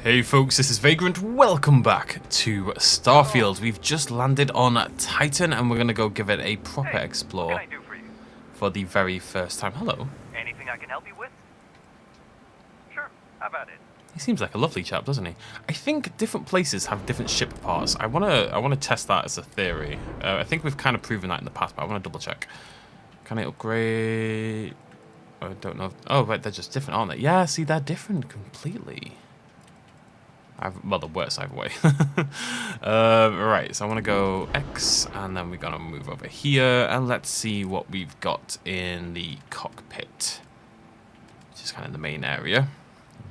Hey folks, this is Vagrant. Welcome back to Starfield. We've just landed on Titan and we're going to go give it a proper explore what can I do for you? for the very first time. Hello. Anything I can help you with? Sure, how about it? He seems like a lovely chap, doesn't he? I think different places have different ship parts. I wanna test that as a theory. I think we've kind of proven that in the past, but I want to double check. Can I upgrade? I don't know. Oh, right, they're just different, aren't they? Yeah, see, they're different completely. Well, the worst either way. Right, so I want to go X, and then we're going to move over here, and let's see what we've got in the cockpit, which is kind of the main area.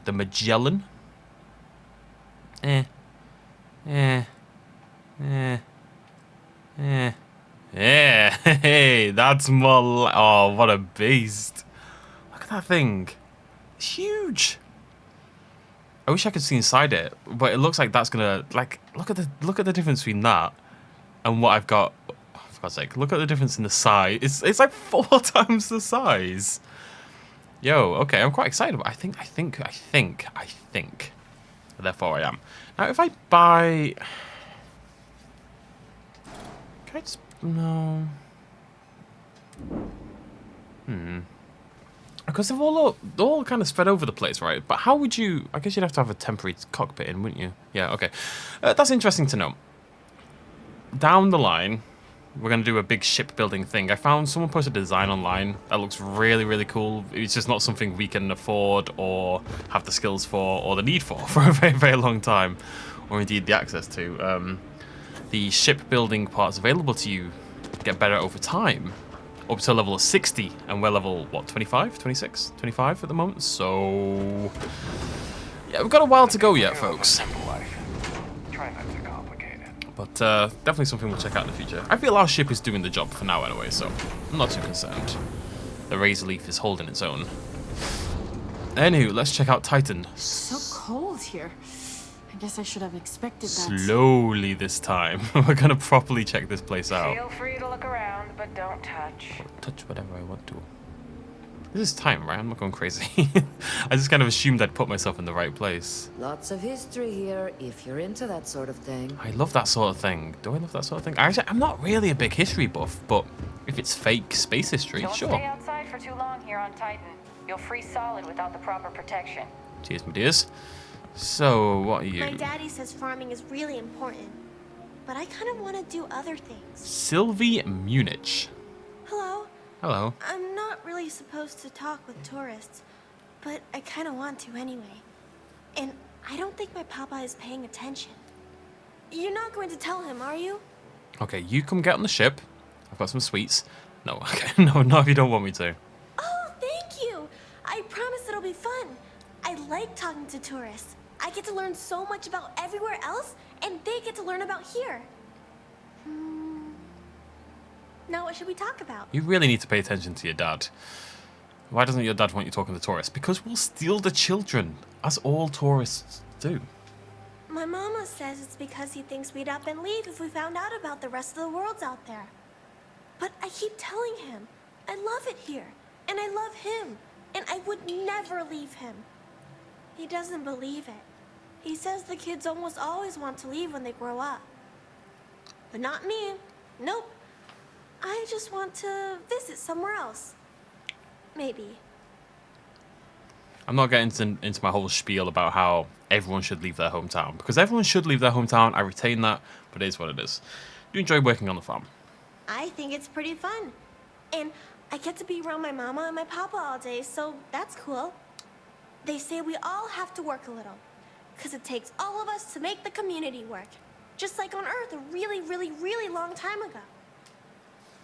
The Magellan. Yeah, hey, that's more... Oh, what a beast. Look at that thing. It's huge. I wish I could see inside it, but it looks like that's gonna look at the difference between that and what I've got. Oh, for God's sake, look at the difference in the size. It's like 4 times the size. Yo, okay, I'm quite excited about it. I think. Therefore I am. Now if I buy, can I just no? Because they're all kind of spread over the place, right? But how would you... I guess you'd have to have a temporary cockpit in, wouldn't you? Yeah, okay. That's interesting to know. Down the line, we're going to do a big shipbuilding thing. I found someone posted a design online that looks really, really cool. It's just not something we can afford or have the skills for or the need for a very, very long time. Or indeed the access to. The shipbuilding parts available to you get better over time. Up to a level of 60, and we're level, what, 25, 26, 25 at the moment, so... Yeah, we've got a while to go yet, folks. But definitely something we'll check out in the future. I feel our ship is doing the job for now anyway, so I'm not too concerned. The Razor Leaf is holding its own. Anywho, let's check out Titan. So cold here. I guess I should have expected that. Slowly this time. We're going to properly check this place out. Feel free to look around, but don't touch. Touch whatever I want to. This is time, right? I'm not going crazy. I just kind of assumed I'd put myself in the right place. Lots of history here, if you're into that sort of thing. I love that sort of thing. Do I love that sort of thing? Actually, I'm not really a big history buff, but if it's fake space history, Don't sure. stay outside for too long here on Titan. You'll freeze solid without the proper protection. Cheers, my dears. So, what are you? My daddy says farming is really important, but I kind of want to do other things. Sylvie Munich. Hello? Hello. I'm not really supposed to talk with tourists, but I kind of want to anyway. And I don't think my papa is paying attention. You're not going to tell him, are you? Okay, you come get on the ship. I've got some sweets. No, okay. No, not if you don't want me to. Oh, thank you! I promise it'll be fun. I like talking to tourists. I get to learn so much about everywhere else, and they get to learn about here. Now what should we talk about? You really need to pay attention to your dad. Why doesn't your dad want you talking to tourists? Because we'll steal the children, as all tourists do. My mama says it's because he thinks we'd up and leave if we found out about the rest of the worlds out there. But I keep telling him, I love it here, and I love him, and I would never leave him. He doesn't believe it. He says the kids almost always want to leave when they grow up. But not me. Nope. I just want to visit somewhere else. Maybe. I'm not getting into my whole spiel about how everyone should leave their hometown. Because everyone should leave their hometown. I retain that, but it is what it is. Do you enjoy working on the farm? I think it's pretty fun. And I get to be around my mama and my papa all day, so that's cool. They say we all have to work a little, because it takes all of us to make the community work, just like on Earth a really, really, really long time ago.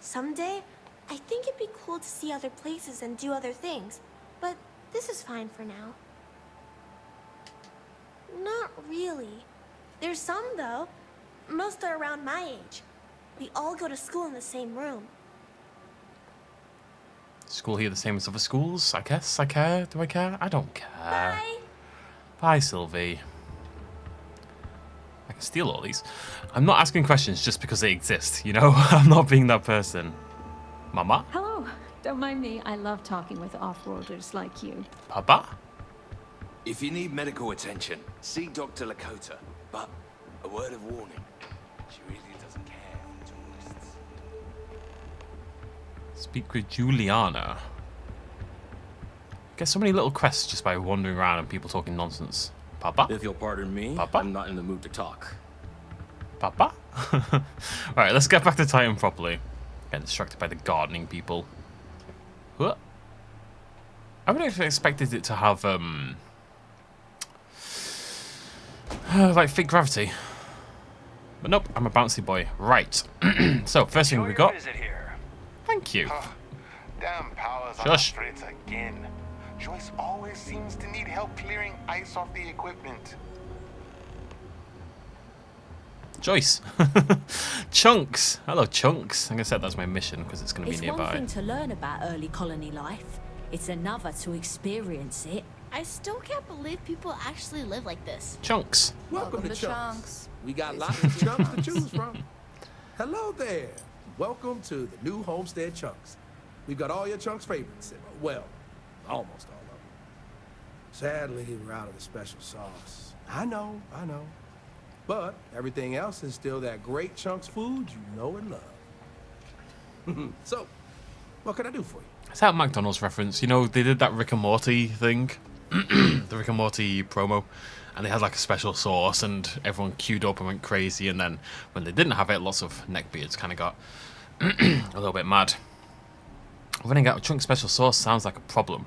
Someday, I think it'd be cool to see other places and do other things, but this is fine for now. Not really. There's some, though. Most are around my age. We all go to school in the same room. School here the same as other schools, I guess. I care. Do I care? I don't care. Bye! Bye, Sylvie. I can steal all these. I'm not asking questions just because they exist, you know? I'm not being that person. Mama? Hello. Don't mind me. I love talking with off-worlders like you. Papa? If you need medical attention, see Dr. Lakota. But a word of warning, she really doesn't care for tourists. Speak with Juliana. Get so many little quests just by wandering around and people talking nonsense. Papa? If you'll pardon me, Papa? I'm not in the mood to talk. Papa? Alright, let's get back to Titan properly. Getting distracted by the gardening people. What? I would have expected it to have, like fake gravity. But nope, I'm a bouncy boy. Right. So, first thing we got. Here. Thank you. Damn powers on Shush. the fritz again. Joyce always seems to need help clearing ice off the equipment. Joyce. Chunks. Hello, Chunks. I'm going to set that's my mission because it's going to be It's nearby. one thing to learn about early colony life. It's another to experience it. I still can't believe people actually live like this. Chunks. Welcome to Chunks. We got It's lots of Chunks to choose from. Hello there. Welcome to the new Homestead Chunks. We've got all your Chunks favorites. Well, almost all of them. Sadly, we're out of the special sauce. I know. But everything else is still that great Chunks food you know and love. So, what can I do for you? Is that a McDonald's reference? You know, they did that Rick and Morty thing. The Rick and Morty promo. And they had like a special sauce and everyone queued up and went crazy. And then when they didn't have it, lots of neckbeards kind of got a little bit mad. Running out of Chunk special sauce sounds like a problem.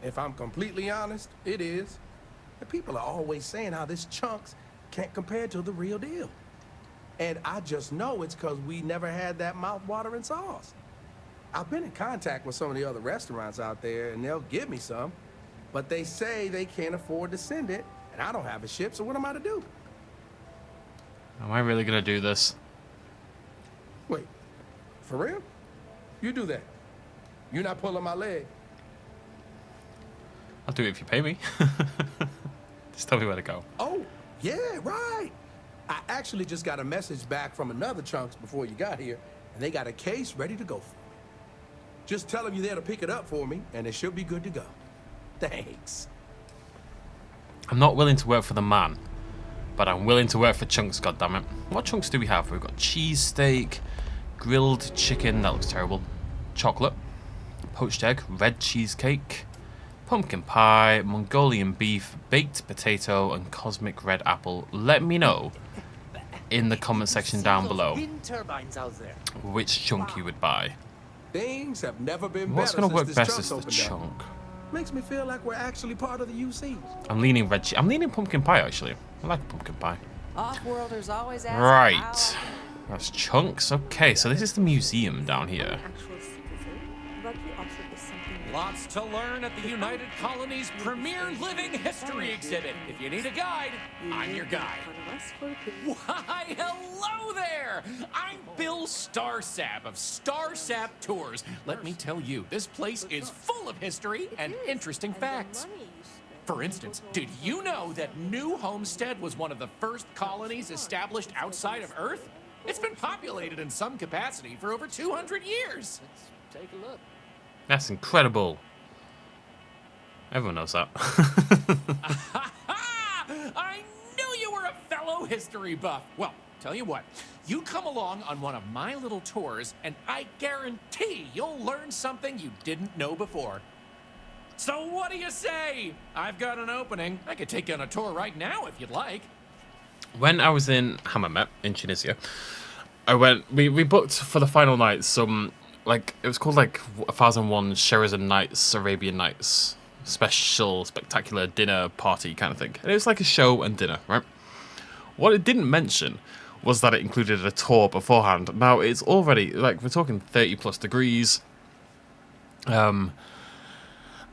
If I'm completely honest, it is. The people are always saying how this Chunks can't compare to the real deal. And I just know it's because we never had that mouth-watering sauce. I've been in contact with some of the other restaurants out there, and they'll give me some, but they say they can't afford to send it, and I don't have a ship, so what am I to do? Am I really going to do this? Wait, for real? You do that. You're not pulling my leg. I'll do it if you pay me. Just tell me where to go. Oh, yeah, right. I actually just got a message back from another Chunks before you got here, and they got a case ready to go for me. Just tell them you're there to pick it up for me, and it should be good to go. Thanks. I'm not willing to work for the man, but I'm willing to work for Chunks, goddammit. What Chunks do we have? We've got cheesesteak, grilled chicken, that looks terrible, chocolate, poached egg, red cheesecake, pumpkin pie, Mongolian beef, baked potato, and cosmic red apple. Let me know in the comment section down below which chunk you would buy. Things have never been What's better going to work since best this is the opened up. chunk. Makes me feel like we're actually part of the UC. I'm leaning red I'm leaning pumpkin pie, actually. I like pumpkin pie. Off-worlders always ask Right. That's Chunks. Okay, so this is the museum down here. Lots to learn at the United Colony's premier living history exhibit. If you need a guide, I'm your guide. Why, hello there! I'm Bill Starsap of Starsap Tours. Let me tell you, this place is full of history and interesting facts. For instance, did you know that New Homestead was one of the first colonies established outside of Earth? It's been populated in some capacity for over 200 years. Let's take a look. That's incredible. Everyone knows that. I knew you were a fellow history buff. Well, tell you what, you come along on one of my little tours, and I guarantee you'll learn something you didn't know before. So what do you say? I've got an opening. I could take you on a tour right now if you'd like. When I was in Hammamet in Tunisia, we booked for the final night some, like, it was called like 1001 Sheraton Nights, Arabian Nights, special spectacular dinner party kind of thing. And it was like a show and dinner, right? What it didn't mention was that it included a tour beforehand. Now it's already, like, we're talking 30 plus degrees.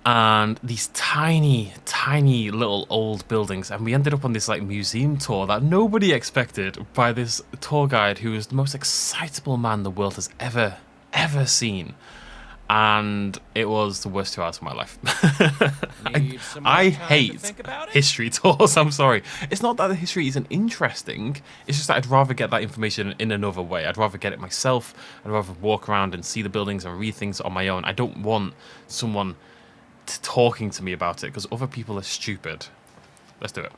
And these tiny, tiny little old buildings. And we ended up on this like museum tour that nobody expected by this tour guide who was the most excitable man the world has ever seen. And it was the worst 2 hours of my life. I hate history tours, I'm sorry. It's not that the history isn't interesting, it's just that I'd rather get that information in another way. I'd rather get it myself, I'd rather walk around and see the buildings and read things on my own. I don't want someone talking to me about it because other people are stupid. Let's do it.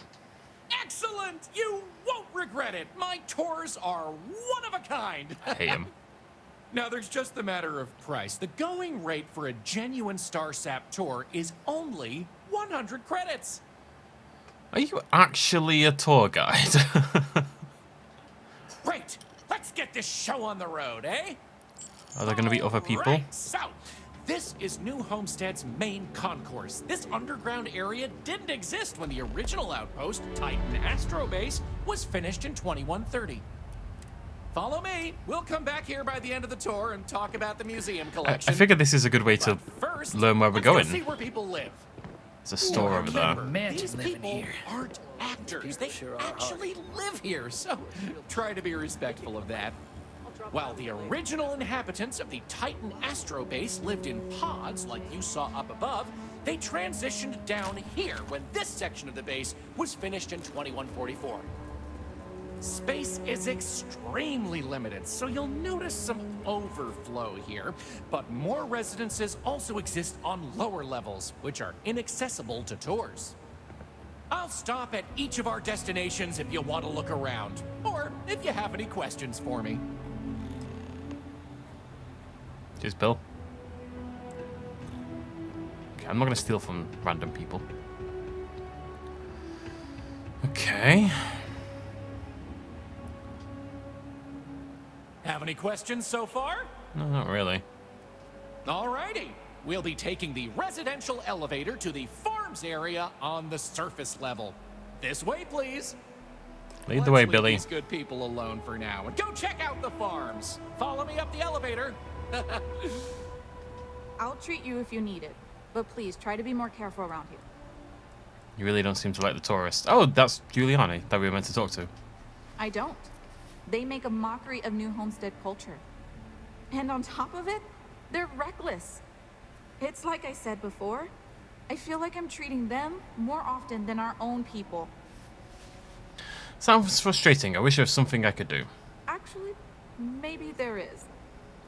Excellent! You won't regret it. My tours are one of a kind. I hate him. Now, there's just the matter of price. The going rate for a genuine StarSap tour is only 100 credits. Are you actually a tour guide? Great! Let's get this show on the road, eh? Are there going to be other people? Right, so, this is New Homestead's main concourse. This underground area didn't exist when the original outpost, Titan Astrobase, was finished in 2130. Follow me. We'll come back here by the end of the tour and talk about the museum collection. I figure this is a good way to learn where we're going. Let's go see where people live. There's a store over there. These people aren't actors. They actually live here, so try to be respectful of that. While the original inhabitants of the Titan Astrobase lived in pods like you saw up above, they transitioned down here when this section of the base was finished in 2144. Space is extremely limited, so you'll notice some overflow here, but more residences also exist on lower levels, which are inaccessible to tours. I'll stop at each of our destinations if you want to look around, or if you have any questions for me. Cheers, Bill. Okay, I'm not going to steal from random people. Okay. Have any questions so far? No, not really. Alrighty. We'll be taking the residential elevator to the farms area on the surface level. This way, please. Lead the way, Let's leave Billy. these good people alone for now and go check out the farms. Follow me up the elevator. I'll treat you if you need it, but please try to be more careful around here. You really don't seem to like the tourists. Oh, that's Giuliani that we were meant to talk to. I don't. They make a mockery of New Homestead culture. And on top of it, they're reckless. It's like I said before, I feel like I'm treating them more often than our own people. Sounds frustrating. I wish there was something I could do. Actually, maybe there is.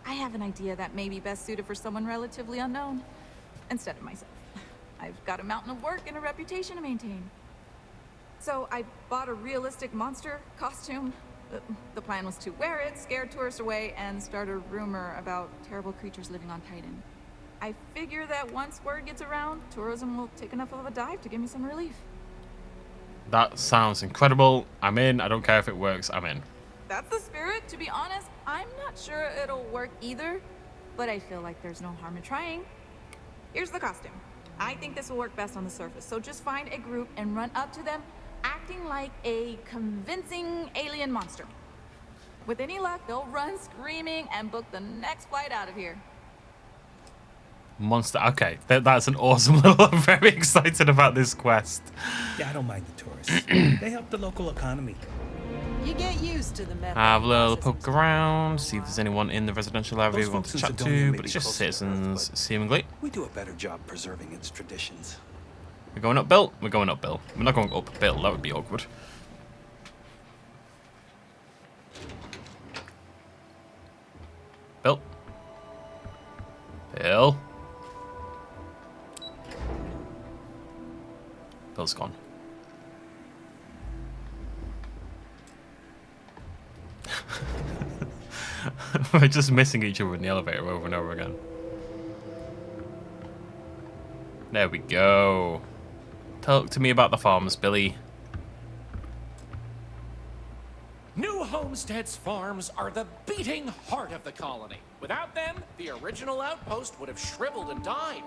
I have an idea that may be best suited for someone relatively unknown, instead of myself. I've got a mountain of work and a reputation to maintain. So I bought a realistic monster costume. The plan was to wear it, scare tourists away, and start a rumor about terrible creatures living on Titan. I figure that once word gets around, tourism will take enough of a dive to give me some relief. That sounds incredible. I'm in. I don't care if it works. I'm in. That's the spirit. To be honest, I'm not sure it'll work either, but I feel like there's no harm in trying. Here's the costume. I think this will work best on the surface, so just find a group and run up to them, acting like a convincing alien monster. With any luck, they'll run screaming and book the next flight out of here. Monster. Okay, that's an awesome little. I'm very excited about this quest. Yeah, I don't mind the tourists. They help the local economy. You get used to the method. Have a little poke around, see if there's anyone in the residential area we want to chat to, but it's just citizens, seemingly. We do a better job preserving its traditions. We're going up, Bill? We're going up, Bill. We're not going up, Bill. That would be awkward. Bill? Bill? Bill's gone. We're just missing each other in the elevator over and over again. There we go. Talk to me about the farms, Billy. New Homestead's farms are the beating heart of the colony. Without them, the original outpost would have shriveled and died.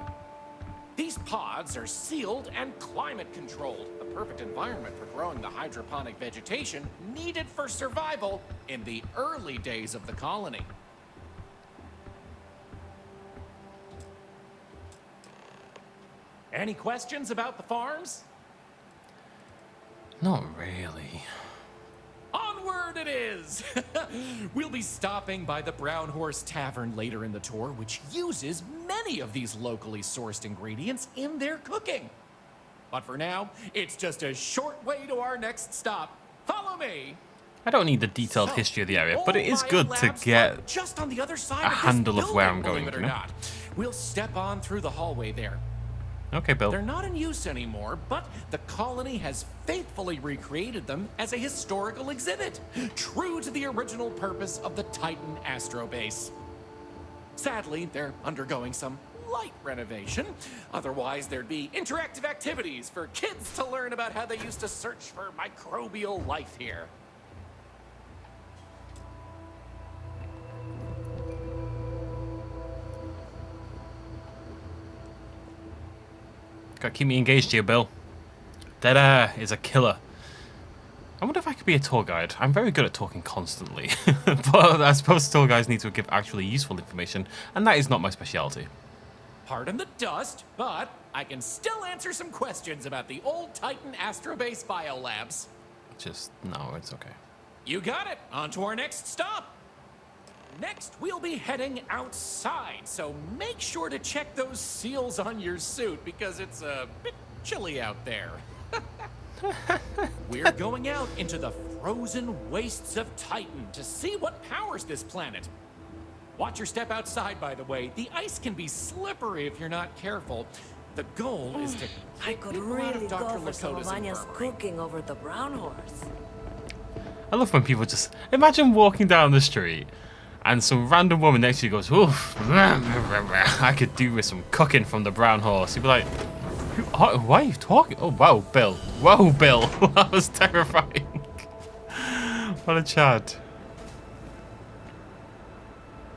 These pods are sealed and climate controlled, the perfect environment for growing the hydroponic vegetation needed for survival in the early days of the colony. Any questions about the farms? Not really. Onward it is! We'll be stopping by the Brown Horse Tavern later in the tour, which uses many of these locally sourced ingredients in their cooking. But for now, it's just a short way to our next stop. Follow me! I don't need the detailed history of the area, but it is good to get just on the other side a handle of where I'm building, going, believe it or you know? not. We'll step on through the hallway there. Okay, Bill. They're not in use anymore, but the colony has faithfully recreated them as a historical exhibit, true to the original purpose of the Titan Astrobase. Sadly, they're undergoing some light renovation. Otherwise, there'd be interactive activities for kids to learn about how they used to search for microbial life here. Gotta keep me engaged here, Bill. Dead air is a killer. I wonder if I could be a tour guide. I'm very good at talking constantly. But I suppose tour guides need to give actually useful information, and that is not my specialty. Pardon the dust, but I can still answer some questions about the old Titan Astrobase biolabs. No, it's okay. You got it. On to our next stop. Next, we'll be heading outside, so make sure to check those seals on your suit because it's a bit chilly out there. We're going out into the frozen wastes of Titan to see what powers this planet. Watch your step outside, by the way. The ice can be slippery if you're not careful. The goal is to I could really go for some of Anya's cooking over the brown horse. I love when people just... Imagine walking down the street and some random woman next to you goes, oof, I could do with some cooking from the brown horse. You'd be like, why are you talking? Oh, wow, Bill. Whoa, Bill. That was terrifying. What a Chad.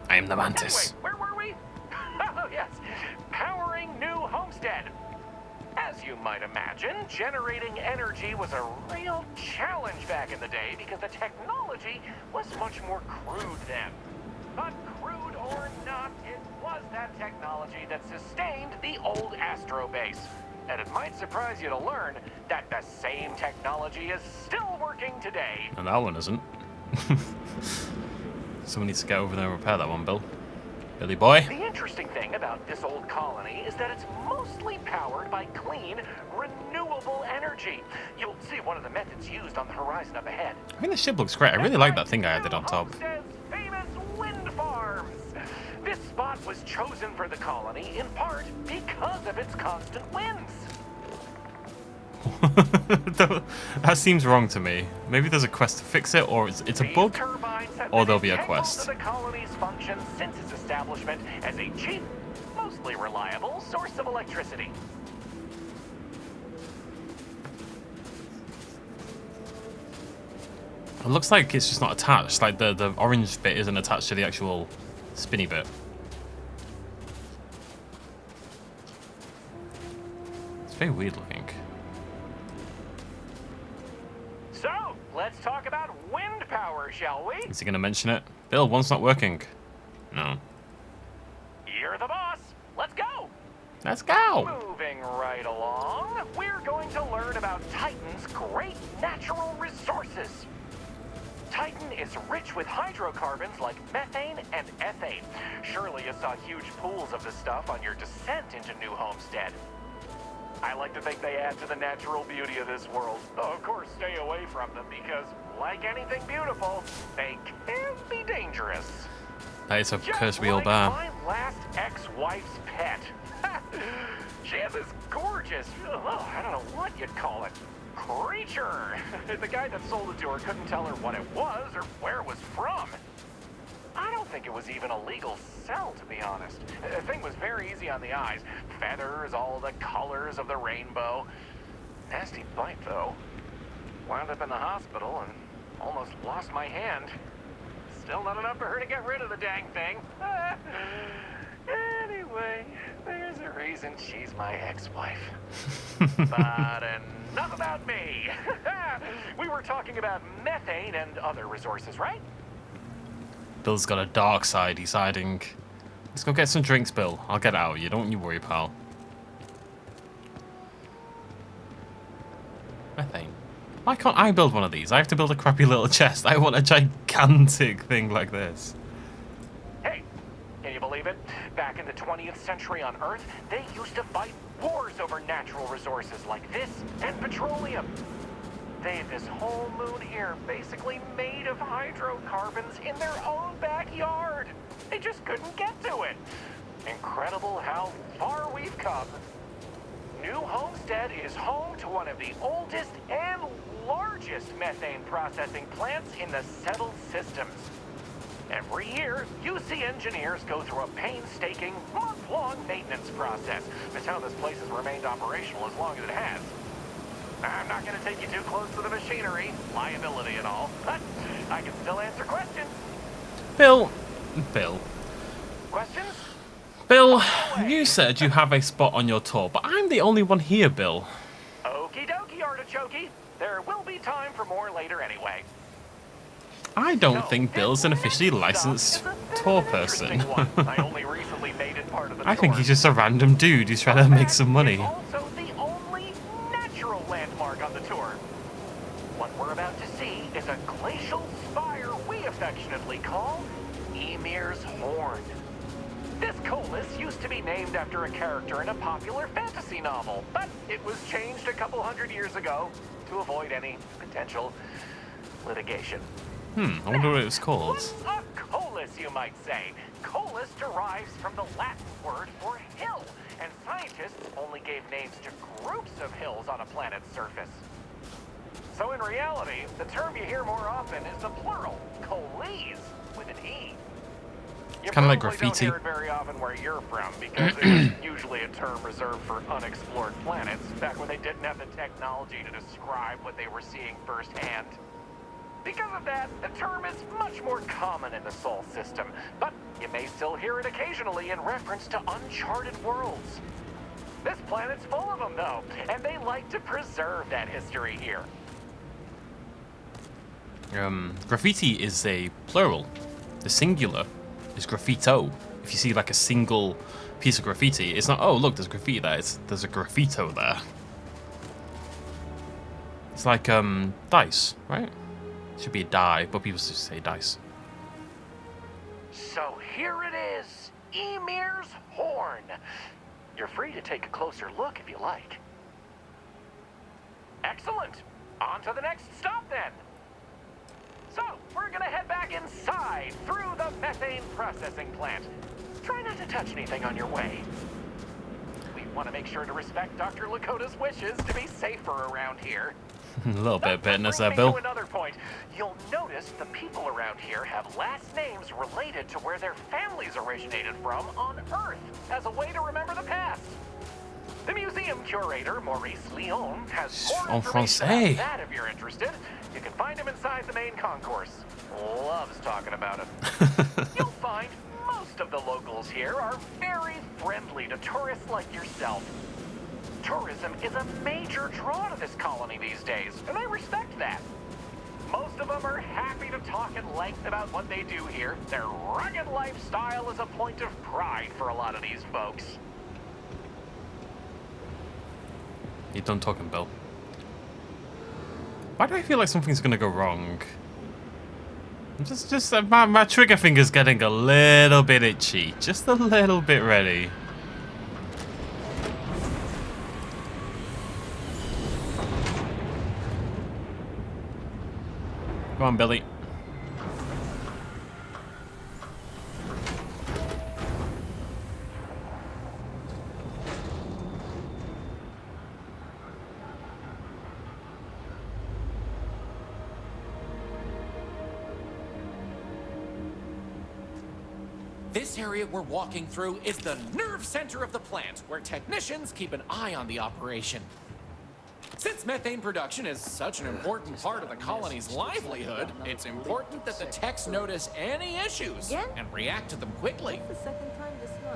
I am the mantis. Anyway, where were we? Oh, yes. Powering New Homestead. As you might imagine, generating energy was a real challenge back in the day because the technology was much more crude then. But crude or not, it was that technology that sustained the old Astrobase. And it might surprise you to learn that the same technology is still working today. And that one isn't. Someone needs to get over there and repair that one, Bill. Billy boy. The interesting thing about this old colony is that it's mostly powered by clean, renewable energy. You'll see one of the methods used on the horizon up ahead. I mean, the ship looks great. I really like that thing I added on top. Famous wind farms. This spot was chosen for the colony in part because of its constant winds. That seems wrong to me. Maybe there's a quest to fix it, or it's a bug, or there'll be a quest. The colony's function since its establishment as a cheap, mostly reliable source of electricity. It looks like it's just not attached. Like the orange bit isn't attached to the actual spinny bit. It's very weird looking. So, let's talk about wind power, shall we? Is he going to mention it? Bill, one's not working. No. You're the boss. Let's go. Let's go. Moving right along, we're going to learn about Titan's great natural resources. Titan is rich with hydrocarbons like methane and ethane. Surely you saw huge pools of this stuff on your descent into New Homestead. I like to think they add to the natural beauty of this world. Though, of course, stay away from them because, like anything beautiful, they can be dangerous. That is a curse we all like bear. my last ex-wife's pet. She has this gorgeous, I don't know what you'd call it, creature. The guy that sold it to her couldn't tell her what it was or where it was from. I don't think it was even a legal sell, to be honest. The thing was very easy on the eyes. Feathers, all the colors of the rainbow. Nasty bite, though. Wound up in the hospital and almost lost my hand. Still not enough for her to get rid of the dang thing. Anyway, there's a reason she's my ex-wife. But enough about me. We were talking about methane and other resources, right? Bill's got a dark side he's hiding. Let's go get some drinks, Bill. I'll get out of you. Don't you worry, pal. Methane. Why can't I build one of these? I have to build a crappy little chest. I want a gigantic thing like this. Hey, can you believe it? Back in the 20th century on Earth, they used to fight wars over natural resources like this and petroleum. They had this whole moon here basically made of hydrocarbons in their own backyard. They just couldn't get to it. Incredible how far we've come. New Homestead is home to one of the oldest and largest methane processing plants in the settled systems. Every year, UC engineers go through a painstaking, month-long maintenance process. That's how this place has remained operational as long as it has. I'm not going to take you too close to the machinery, liability and all, but I can still answer questions. Bill. Questions? Bill, you said you have a spot on your tour, but I'm the only one here, Bill. Okie dokie, artichokey. There will be time for more later anyway. I don't think Bill's an officially licensed tour person. I only recently made it part of the I think he's just a random dude who's trying to make some money. Also the only natural landmark on the tour. What we're about to see is a glacial spire we affectionately call Ymir's Horn. This colus used to be named after a character in a popular fantasy novel, but it was changed a couple hundred years ago to avoid any potential litigation. I wonder what it was called. What's a colus, you might say? Colus derives from the Latin word for hill, and scientists only gave names to groups of hills on a planet's surface. So in reality, the term you hear more often is the plural, coles, with an E. You kind of like probably graffiti. don't hear it very often where you're from, because it was usually a term reserved for unexplored planets, back when they didn't have the technology to describe what they were seeing firsthand. Because of that, the term is much more common in the Sol system, but you may still hear it occasionally in reference to uncharted worlds. This planet's full of them, though, and they like to preserve that history here. Graffiti is a plural. The singular is graffito. If you see like a single piece of graffiti, it's not, oh look, there's graffiti there, there's a graffito there. It's like dice, right? It should be a die, but people just say dice. So here it is, Ymir's Horn. You're free to take a closer look if you like. Excellent. On to the next stop then. So, we're gonna head back inside through the methane processing plant. Try not to touch anything on your way. We want to make sure to respect Dr. Lakota's wishes to be safer around here. A little bit of bitterness there, Brings me Bill. to another point. You'll notice the people around here have last names related to where their families originated from on Earth, as a way to remember the past. The museum curator, Maurice Leon, has more information about that if you're interested. You can find him inside the main concourse. Loves talking about it. You'll find most of the locals here are very friendly to tourists like yourself. Tourism is a major draw to this colony these days, and I respect that. Most of them are happy to talk at length about what they do here. Their rugged lifestyle is a point of pride for a lot of these folks. You're done talking, Bill. Why do I feel like something's gonna go wrong? My trigger finger's getting a little bit itchy. Just a little bit ready. Come on, Billy. This area we're walking through is the nerve center of the plant, where technicians keep an eye on the operation. Since methane production is such an important part of the colony's livelihood, it's important that the techs notice any issues and react to them quickly.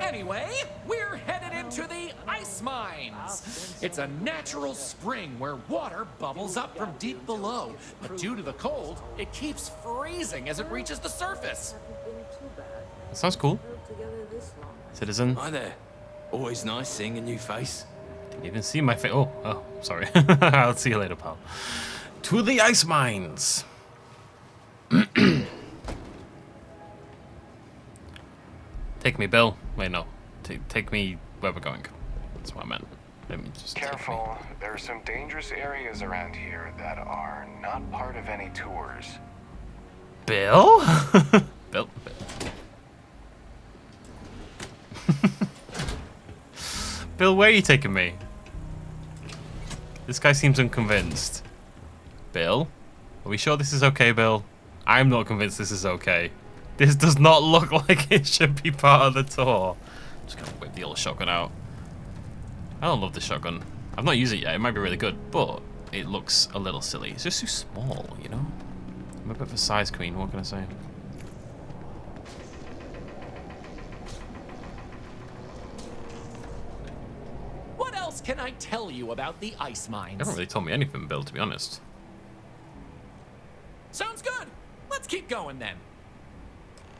Anyway, we're headed into the ice mines. It's a natural spring where water bubbles up from deep below, but due to the cold, it keeps freezing as it reaches the surface. Sounds cool. Citizen. Hi there. Always nice seeing a new face. Didn't even see my face. Oh, sorry. I'll see you later, pal. To the ice mines. Take me, Bill. Wait, no. Take me where we're going. That's what I meant. Let me just Careful. There are some dangerous areas around here that are not part of any tours. Bill? Bill. Bill, where are you taking me? This guy seems unconvinced. Bill? Are we sure this is okay, Bill? I'm not convinced this is okay. This does not look like it should be part of the tour. I'm just gonna whip the old shotgun out. I don't love the shotgun. I've not used it yet. It might be really good, but it looks a little silly. It's just too small, you know? I'm a bit of a size queen, what can I say? What else can I tell you about the ice mines? You haven't really told me anything, Bill, to be honest. Sounds good. Let's keep going then.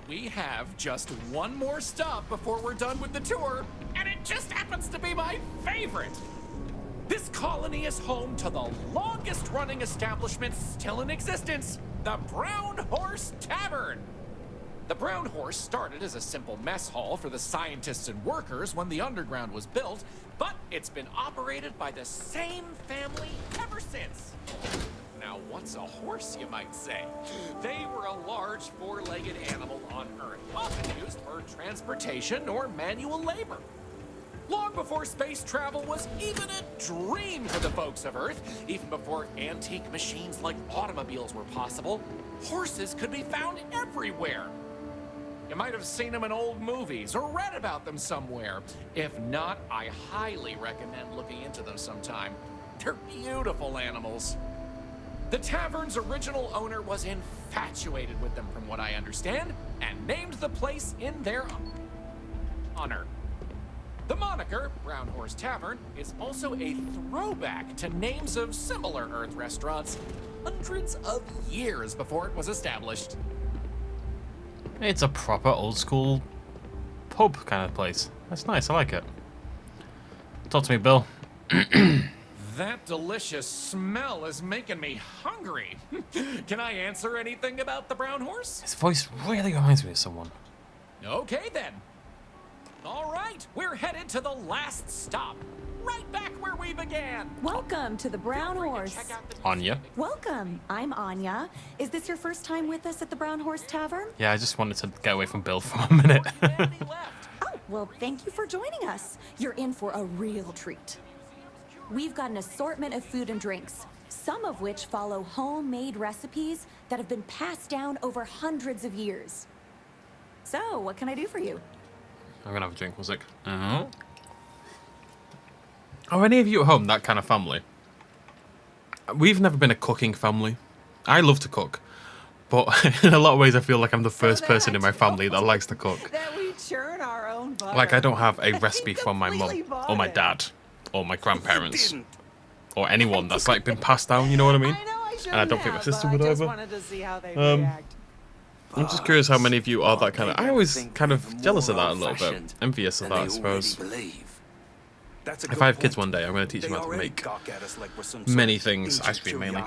We have just one more stop before we're done with the tour, and it just happens to be my favorite. This colony is home to the longest running establishment still in existence, the Brown Horse Tavern. The Brown Horse started as a simple mess hall for the scientists and workers when the underground was built, but it's been operated by the same family ever since. Now, what's a horse, you might say? They were a large four-legged animal on Earth, often used for transportation or manual labor. Long before space travel was even a dream for the folks of Earth, even before antique machines like automobiles were possible, horses could be found everywhere. You might have seen them in old movies or read about them somewhere. If not, I highly recommend looking into them sometime. They're beautiful animals. The tavern's original owner was infatuated with them, from what I understand, and named the place in their honor. The moniker, Brown Horse Tavern, is also a throwback to names of similar Earth restaurants hundreds of years before it was established. It's a proper old school pub kind of place. That's nice, I like it. Talk to me, Bill. That delicious smell is making me hungry. Can I answer anything about the Brown Horse? His voice really reminds me of someone. Okay then. All right, we're headed to the last stop. Right back where we began. Welcome to the Brown Horse. Anya? Welcome. I'm Anya. Is this your first time with us at the Brown Horse Tavern? Yeah, I just wanted to get away from Bill for a minute. Oh, well, thank you for joining us. You're in for a real treat. We've got an assortment of food and drinks, some of which follow homemade recipes that have been passed down over hundreds of years. So, what can I do for you? I'm gonna have a drink, one sec. Are any of you at home that kind of family? We've never been a cooking family. I love to cook, but in a lot of ways I feel like I'm the first person in my family that likes to cook. That we churn our own butter. Like I don't have a recipe from my mum or my dad or my grandparents or anyone that's like been passed down, you know what I mean? And I don't think my sister would either. I'm just curious how many of you are that kind of... I always kind of jealous of that a little bit. Envious of that, I suppose. If I have kids one day, I'm going to teach them how to make many things. Ice cream, mainly.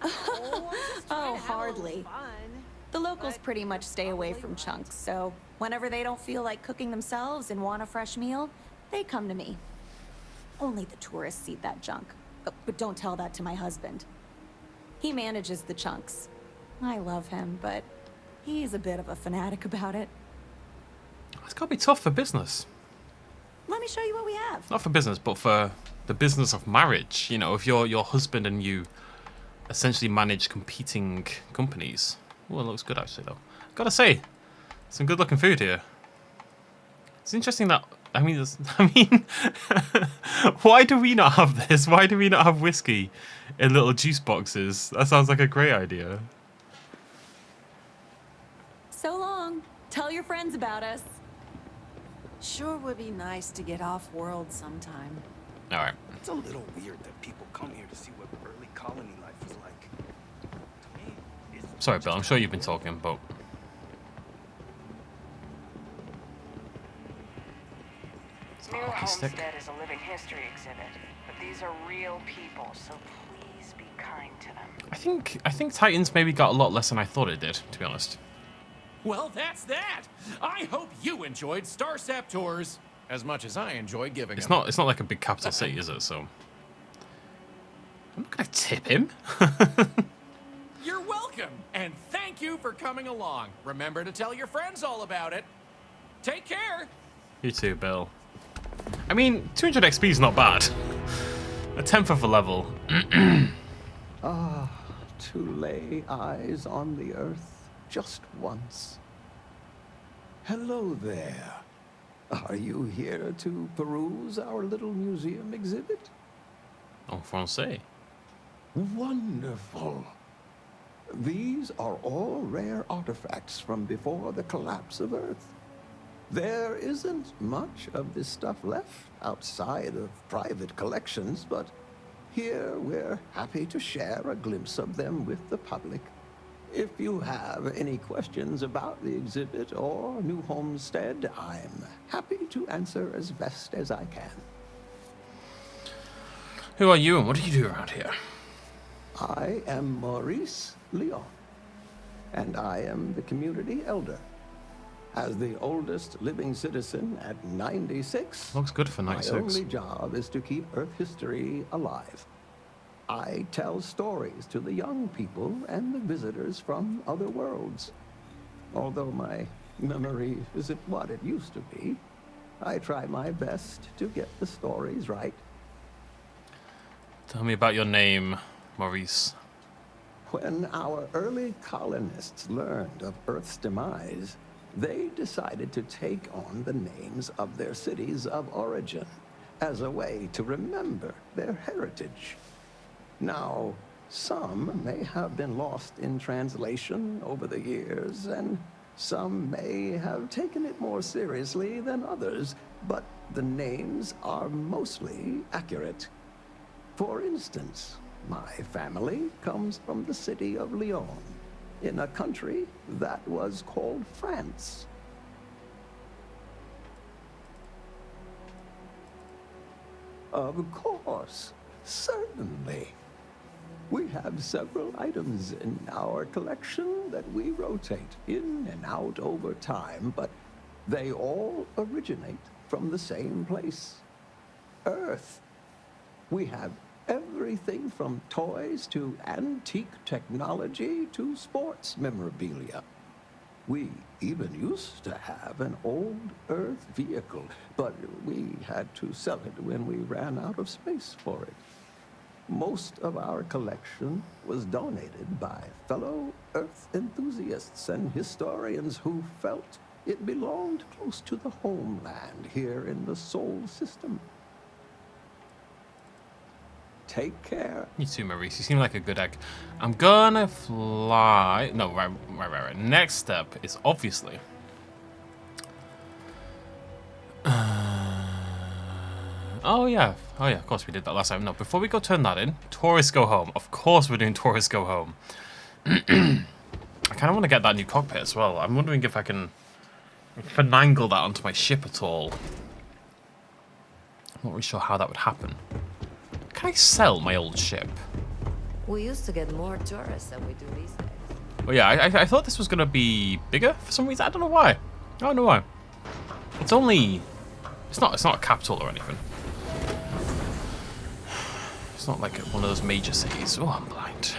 Oh, hardly. The locals pretty much stay away from chunks, so whenever they don't feel like cooking themselves and want a fresh meal, they come to me. Only the tourists eat that junk. But don't tell that to my husband. He manages the chunks. I love him, but he's a bit of a fanatic about it. It's got to be tough for business. Let me show you what we have. Not for business, but for the business of marriage. You know, if you're your husband and you essentially manage competing companies. Oh, it looks good actually, though. Gotta say, some good-looking food here. It's interesting that why do we not have this? Why do we not have whiskey in little juice boxes? That sounds like a great idea. So long. Tell your friends about us. Sure would be nice to get off-world sometime. All right. It's a little weird that people come here to see what early colony life was like. To me, it's Sorry, Bill. I'm sure you've been talking, but... New Homestead is a living history exhibit, but these are real people, so please be kind to them. I think Titans maybe got a lot less than I thought it did, to be honest. Well, that's that. I hope you enjoyed Starsap tours as much as I enjoy giving them. It's not like a big capital city, is it? So I'm not gonna tip him. You're welcome, and thank you for coming along. Remember to tell your friends all about it. Take care. You too, Bill. I mean, 200 XP is not bad. A tenth of a level. Ah, to lay eyes on the Earth just once. Hello there. Are you here to peruse our little museum exhibit? En français. Wonderful. These are all rare artifacts from before the collapse of Earth. There isn't much of this stuff left outside of private collections, but here we're happy to share a glimpse of them with the public. If you have any questions about the exhibit or New Homestead, I'm happy to answer as best as I can. Who are you and what do you do around here? I am Maurice Leon, and I am the community elder. As the oldest living citizen at 96, looks good for 96. My only job is to keep Earth history alive. I tell stories to the young people and the visitors from other worlds. Although my memory isn't what it used to be, I try my best to get the stories right. Tell me about your name, Maurice. When our early colonists learned of Earth's demise, they decided to take on the names of their cities of origin as a way to remember their heritage. Now, some may have been lost in translation over the years, and some may have taken it more seriously than others, but the names are mostly accurate. For instance, my family comes from the city of Lyon, in a country that was called France. Of course, certainly. We have several items in our collection that we rotate in and out over time, but they all originate from the same place, Earth. We have everything from toys to antique technology to sports memorabilia. We even used to have an old Earth vehicle, but we had to sell it when we ran out of space for it. Most of our collection was donated by fellow Earth enthusiasts and historians who felt it belonged close to the homeland here in the Sol system. Take care. You too, Maurice. You seem like a good egg. I'm gonna fly. No, right. Next step is obviously. Oh yeah. Of course we did that last time. No, before we go turn that in, tourists go home. Of course we're doing tourists go home. I kind of want to get that new cockpit as well. I'm wondering if I can finagle that onto my ship at all. I'm not really sure how that would happen. Can I sell my old ship? We used to get more tourists than we do these days. Well, yeah, I thought this was going to be bigger for some reason. I don't know why. I don't know why. It's only... It's not a capital or anything. It's not like one of those major cities. Oh, I'm blind.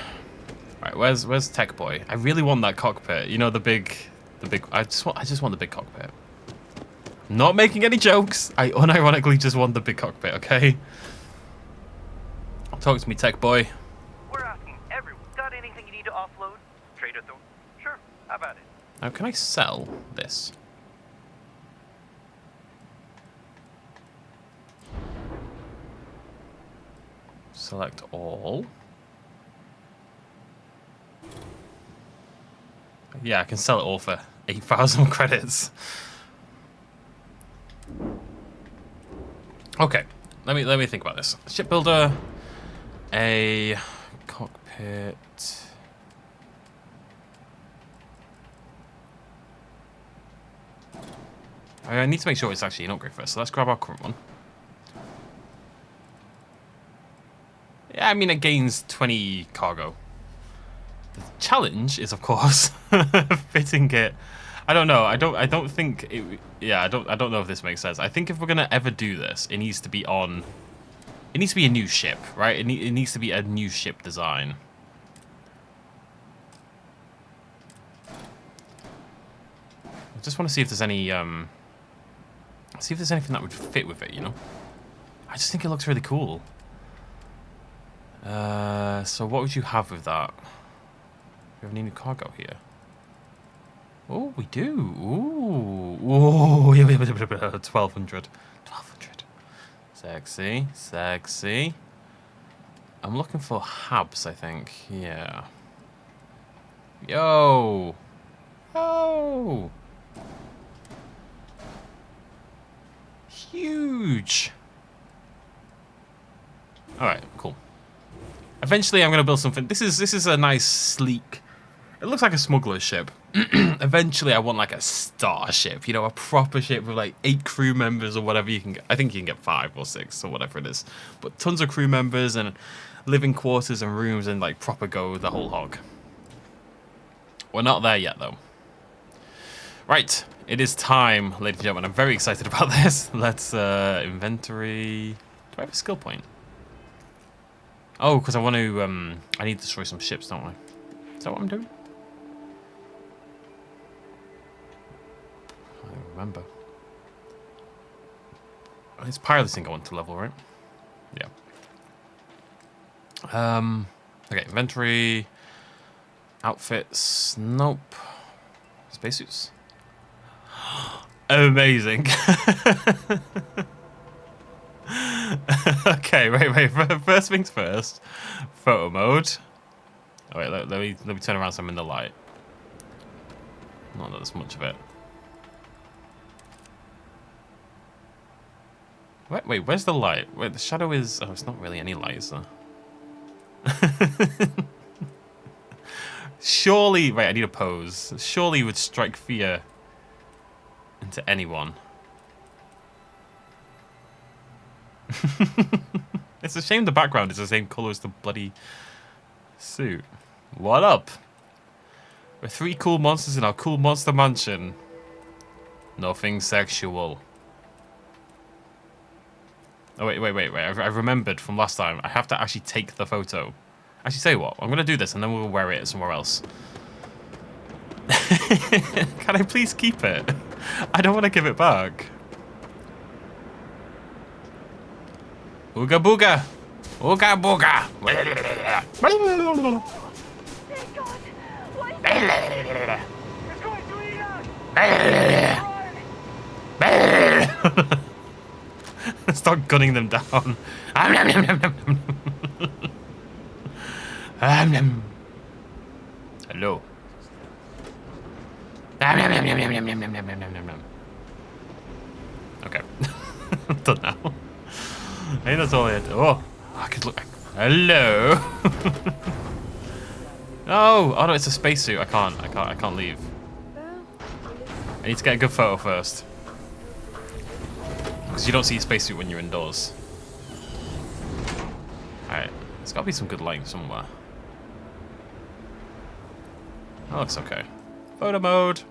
Right, where's Tech Boy? I really want that cockpit. You know, the big... I just want the big cockpit. Not making any jokes. I unironically just want the big cockpit, okay? Talk to me, Tech Boy. We're asking everyone. Got anything you need to offload? Trade with them? Sure. How about it? Now, can I sell this? Select all. Yeah, I can sell it all for 8,000 credits. Okay, let me think about this. Shipbuilder, a cockpit. I need to make sure it's actually an upgrade first, so let's grab our current one. Yeah, I mean, it gains 20 cargo. The challenge is, of course, fitting it. I don't know. I don't think it. Yeah, I don't know if this makes sense. I think if we're gonna ever do this, it needs to be on. It needs to be a new ship, right? It needs to be a new ship design. I just want to see if there's any. See if there's anything that would fit with it. You know. I just think it looks really cool. So what would you have with that? Do we have any cargo here? Oh, we do. Ooh. Ooh. 1,200. 1,200. Sexy. Sexy. I'm looking for hubs, I think. Yeah. Yo. Oh. Huge. Alright, cool. Eventually I'm going to build something. This is a nice, sleek... It looks like a smuggler's ship. Eventually I want like a starship. You know, a proper ship with like 8 crew members or whatever you can get. I think you can get 5 or 6 or whatever it is. But tons of crew members and living quarters and rooms and like proper go the whole hog. We're not there yet though. Right. It is time, ladies and gentlemen. I'm very excited about this. Let's inventory... Do I have a skill point? Oh, because I want to, I need to destroy some ships, don't I? Is that what I'm doing? I don't remember. It's piloting I want to level, right? Yeah. Okay, inventory. Outfits. Nope. Spacesuits. Amazing. Okay, wait. First things first. Photo mode. Oh, wait, let me turn around so I'm in the light. Not that there's much of it. Wait, where's the light? Wait, the shadow is... Oh, it's not really any light, is there? Surely... Wait, I need a pose. Surely would strike fear into anyone. It's a shame the background is the same colour as the bloody suit. What up? We're 3 cool monsters in our cool monster mansion. Nothing sexual. Oh, wait. I remembered from last time. I have to actually take the photo. Actually, say what? I'm going to do this and then we'll wear it somewhere else. Can I please keep it? I don't want to give it back. Ooga booga! Ooga booga! Start gunning them down. Hello. Okay. I'm done now. I think that's all I had to... Oh, I could look... Hello. Oh no, it's a spacesuit. I can't leave. I need to get a good photo first. Because you don't see a spacesuit when you're indoors. Alright, there's got to be some good lighting somewhere. That looks okay. Photo mode.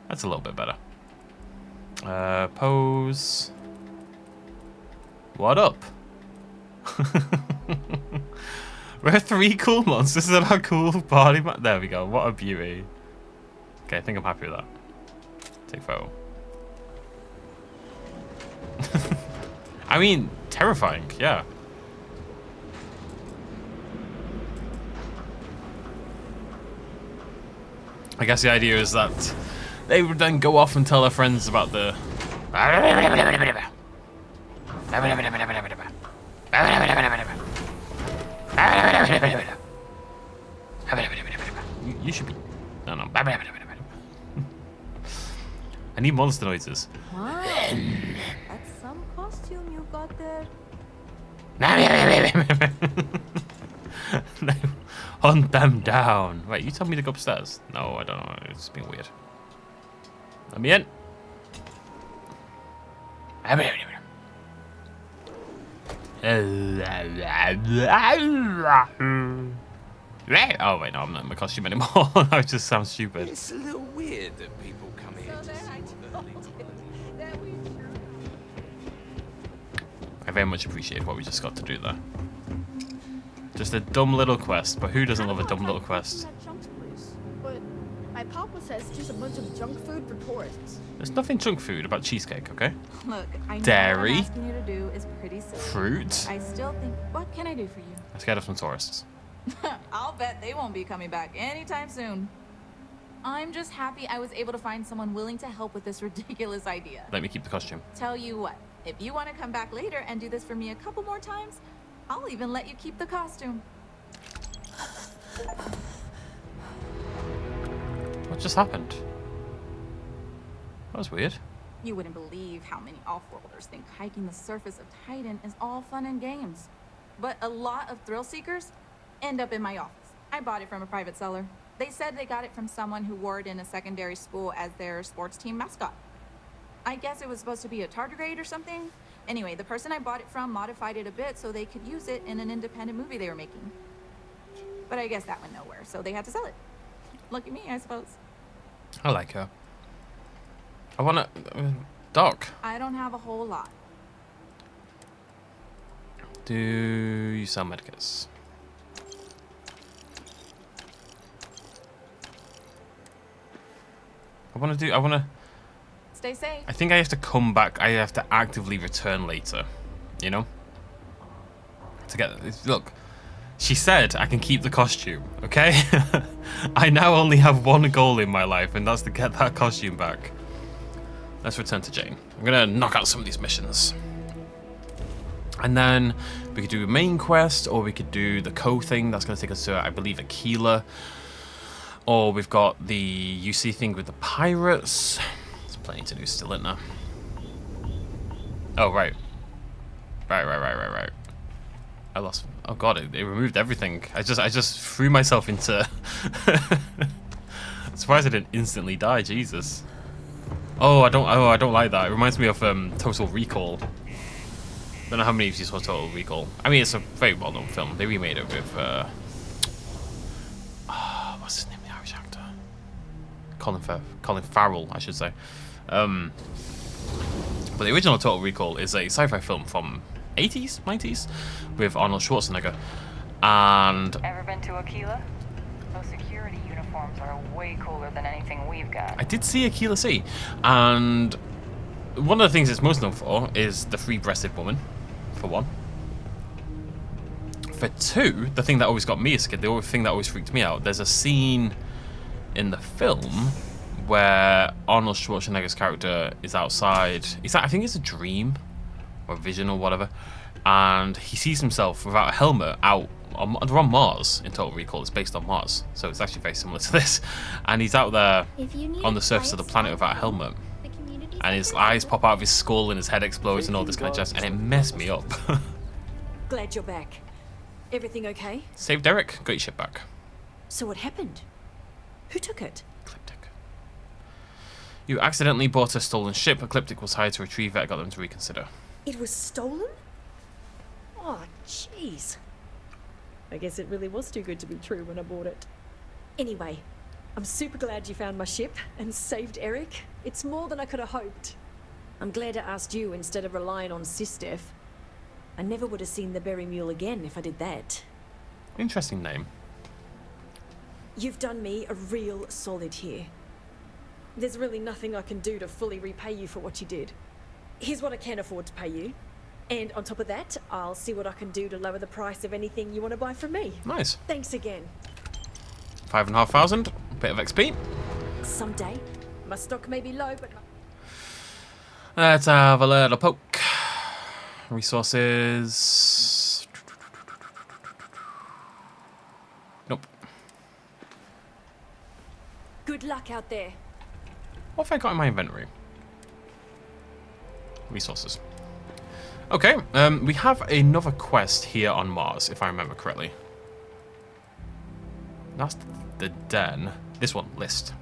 That's a little bit better. Pose. What up? We're 3 cool monsters in our cool party. There we go. What a beauty. Okay, I think I'm happy with that. Take photo. I mean, terrifying, yeah. I guess the idea is that they would then go off and tell their friends about the... You should be... No. I need monster noises. Wow. That's some costume you got there. Hunt them down. Wait, you told me to go upstairs? No, I don't know. It's being weird. Let me in. Oh wait, no, I'm not in my costume anymore. That just sounds stupid. It's a little weird that people come here to see early I very much appreciate what we just got to do there. Just a dumb little quest, but who doesn't love a dumb little quest? But I Papa says it's just a bunch of junk food for tourists. There's nothing junk food about cheesecake, okay? Look, I know Dairy. what I'm asking you to do is pretty silly. Fruit. I still think, what can I do for you? I'm scared of some tourists. I'll bet they won't be coming back anytime soon. I'm just happy I was able to find someone willing to help with this ridiculous idea. Let me keep the costume. Tell you what, if you want to come back later and do this for me a couple more times, I'll even let you keep the costume. What just happened? That was weird. You wouldn't believe how many off-worlders think hiking the surface of Titan is all fun and games. But a lot of thrill seekers end up in my office. I bought it from a private seller. They said they got it from someone who wore it in a secondary school as their sports team mascot. I guess it was supposed to be a tardigrade or something. Anyway, the person I bought it from modified it a bit so they could use it in an independent movie they were making. But I guess that went nowhere, so they had to sell it. Lucky me, I suppose. I like her. I wanna... Doc. I don't have a whole lot. Do you sell medikits? I wanna... Stay safe. I think I have to come back. I have to actively return later. You know? To get... Look. She said I can keep the costume, okay? I now only have one goal in my life, and that's to get that costume back. Let's return to Jane. I'm gonna knock out some of these missions. And then we could do a main quest, or we could do the thing. That's gonna take us to, I believe, Aquila. Or we've got the UC thing with the pirates. There's plenty to do still, isn't there? Oh, right. Right. I lost... Oh god, it removed everything. I just threw myself into... I'm surprised I didn't instantly die, Jesus. Oh, I don't like that. It reminds me of Total Recall. Don't know how many of you saw Total Recall. I mean, it's a very well-known film. They remade it with... what's his name, the Irish actor? Colin Farrell, I should say. But the original Total Recall is a sci-fi film from 80s, 90s, with Arnold Schwarzenegger. And... Ever been to Aquila? Those security uniforms are way cooler than anything we've got. I did see Aquila Sea, and one of the things it's most known for is the free-breasted woman, for one. For two, the thing that always got me a kid, the thing that always freaked me out, there's a scene in the film where Arnold Schwarzenegger's character is outside. I think it's a dream or a vision or whatever, and he sees himself without a helmet out. They're on Mars in Total Recall. It's based on Mars, so it's actually very similar to this. And he's out there on the surface of the planet without a helmet, and his eyes pop out of his skull and his head explodes and all this kind of jazz, and it messed me up. Glad you're back. Everything okay? Saved Derek, got your ship back. So what happened? Who took it? Ecliptic. You accidentally bought a stolen ship. Ecliptic was hired to retrieve it. I got them to reconsider. It was stolen? Oh, jeez. I guess it really was too good to be true when I bought it. Anyway, I'm super glad you found my ship and saved Eric. It's more than I could have hoped. I'm glad I asked you instead of relying on Sistef. I never would have seen the Berry Mule again if I did that. Interesting name. You've done me a real solid here. There's really nothing I can do to fully repay you for what you did. Here's what I can afford to pay you. And on top of that, I'll see what I can do to lower the price of anything you want to buy from me. Nice. Thanks again. 5,500. Bit of XP. Someday. My stock may be low, but... Let's have a little poke. Resources. Nope. Good luck out there. What have I got in my inventory? Resources. Okay, we have another quest here on Mars, if I remember correctly. That's the den. This one, list.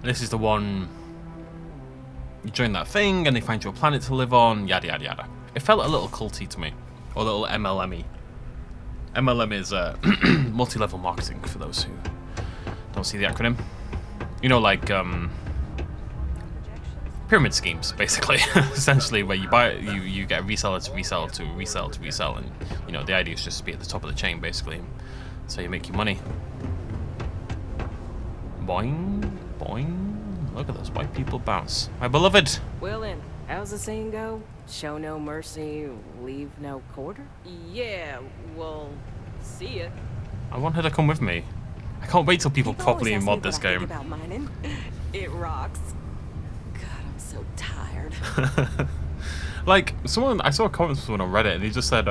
This is the one, you join that thing and they find you a planet to live on, yada yada yada. It felt a little culty to me, or a little MLM-y. MLM is multi-level marketing, for those who don't see the acronym. You know, like pyramid schemes, basically. Essentially, where you buy it, you get a reseller to resell to resell to resell, and you know the idea is just to be at the top of the chain, basically. So you make your money. Boing, boing. Look at those white people bounce. My beloved. Well then, how's the saying go? Show no mercy, leave no quarter? Yeah, well, see ya. I want her to come with me. I can't wait till people properly always ask mod me this what I think game. about mining. It rocks. God, I'm so tired. Like, someone, I saw a comment from someone on Reddit, and he just said,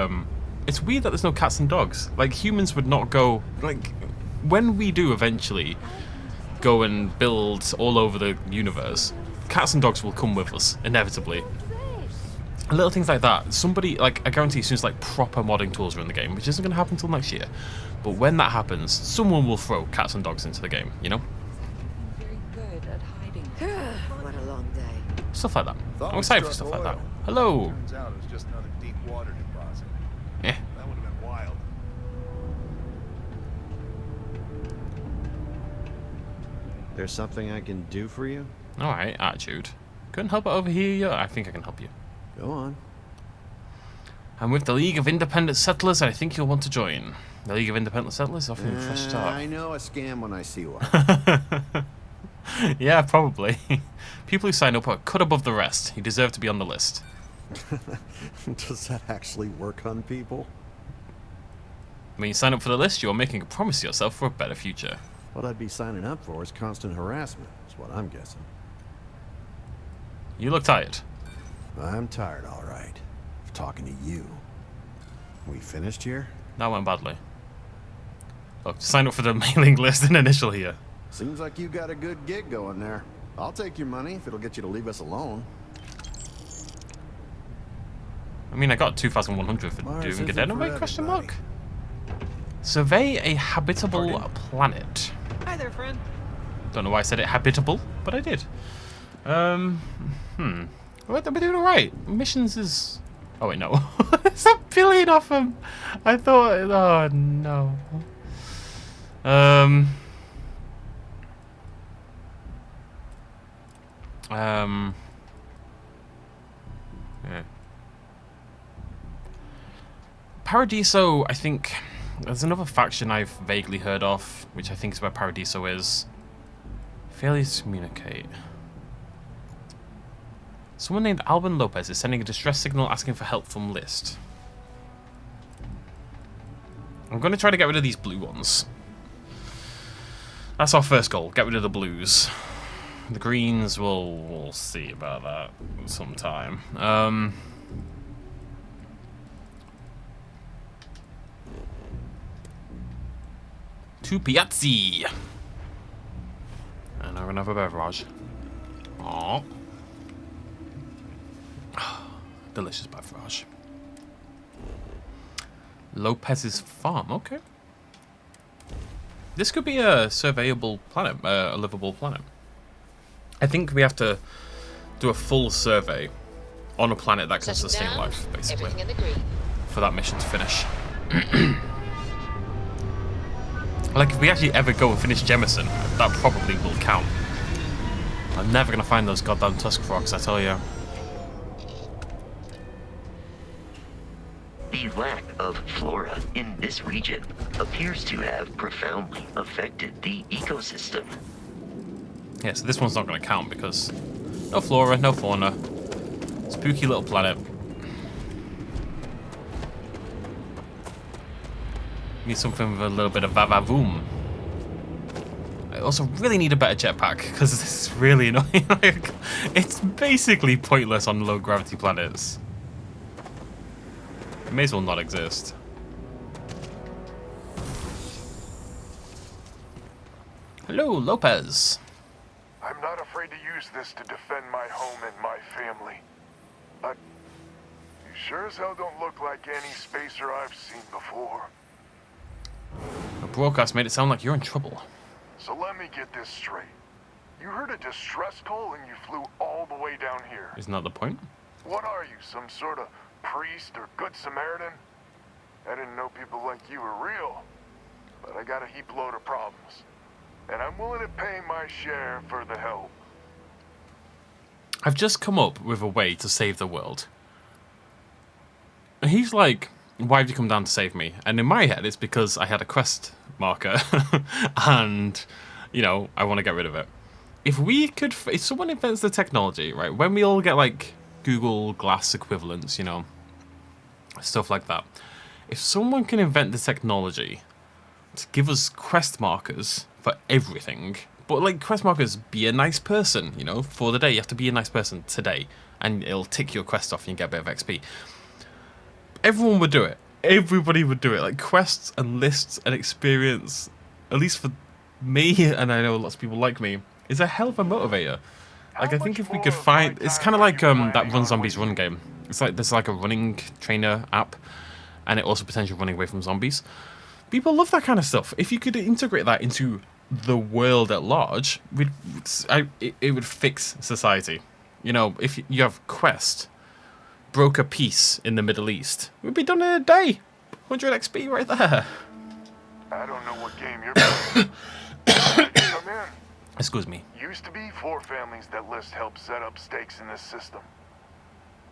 it's weird that there's no cats and dogs. Like, humans would not go, like, when we do eventually go and build all over the universe, cats and dogs will come with us, inevitably. Little things like that. Somebody, like, I guarantee as soon as, like, proper modding tools are in the game, which isn't going to happen until next year, but when that happens, someone will throw cats and dogs into the game, you know? Very good at hiding. What a long day. Stuff like that. I'm excited for stuff like that. Hello! Turns out it was just another deep water deposit. Yeah. That would have been wild. There's something I can do for you? Alright, attitude. Couldn't help but overhear you. I think I can help you. Go on. I'm with the League of Independent Settlers, and I think you'll want to join. The League of Independent Settlers offering a fresh start. I know a scam when I see one. Yeah, probably. People who sign up are cut above the rest. You deserve to be on the list. Does that actually work on people? When you sign up for the list, you're making a promise to yourself for a better future. What I'd be signing up for is constant harassment, is what I'm guessing. You look tired. I'm tired, all right, of talking to you. We finished here? That went badly. Look, sign up for the mailing list and initial here. Seems like you got a good gig going there. I'll take your money if it'll get you to leave us alone. I mean, I got 2,100 for Mars doing isn't it anyway, for question everybody. mark? Survey a habitable planet. Hi there, friend. Don't know why I said it habitable, but I did. We're doing alright. Missions is... Oh wait, no. It's a billion off them. I thought... Oh no. Yeah. Paradiso, I think... There's another faction I've vaguely heard of, which I think is where Paradiso is. Failure to communicate. Someone named Alban Lopez is sending a distress signal asking for help from list. I'm going to try to get rid of these blue ones. That's our first goal, get rid of the blues. The greens, we'll see about that sometime. To Piazzi! And I'm going to have a beverage. Aww. Delicious beverage. Lopez's farm, okay. This could be a surveyable planet, a livable planet. I think we have to do a full survey on a planet that can sustain life, basically, for that mission to finish. Like, if we actually ever go and finish Jemison, that probably will count. I'm never going to find those goddamn tusk frogs, I tell you. The lack of flora in this region appears to have profoundly affected the ecosystem. Yeah, so this one's not going to count because no flora, no fauna. Spooky little planet. Need something with a little bit of va-va-voom. I also really need a better jetpack because this is really annoying. Like, it's basically pointless on low gravity planets. It may as well not exist. Hello, Lopez. I'm not afraid to use this to defend my home and my family. But you sure as hell don't look like any spacer I've seen before. The broadcast made it sound like you're in trouble. So let me get this straight. You heard a distress call and you flew all the way down here. Isn't that the point? What are you, some sort of priest or good Samaritan? I didn't know people like you were real, but I got a heap load of problems. And I'm willing to pay my share for the help. I've just come up with a way to save the world. And he's like, why have you come down to save me? And in my head, it's because I had a quest marker and, you know, I want to get rid of it. If someone invents the technology, right, when we all get like Google Glass equivalents, you know, stuff like that. If someone can invent the technology to give us quest markers for everything, but like quest markers, be a nice person, you know, for the day, you have to be a nice person today, and it'll tick your quest off and you get a bit of XP. Everyone would do it. Everybody would do it. Like quests and lists and experience, at least for me, and I know lots of people like me, is a hell of a motivator. Like, I think if we could find... It's kind of like that Run Zombies Run game. It's like there's like a running trainer app, and it also potentially running away from zombies. People love that kind of stuff. If you could integrate that into the world at large, it would fix society. You know, if you have Quest, broker peace in the Middle East, it would be done in a day. 100 XP right there. I don't know what game you're playing. Come in. Excuse me. Used to be 4 families that list helped set up stakes in this system.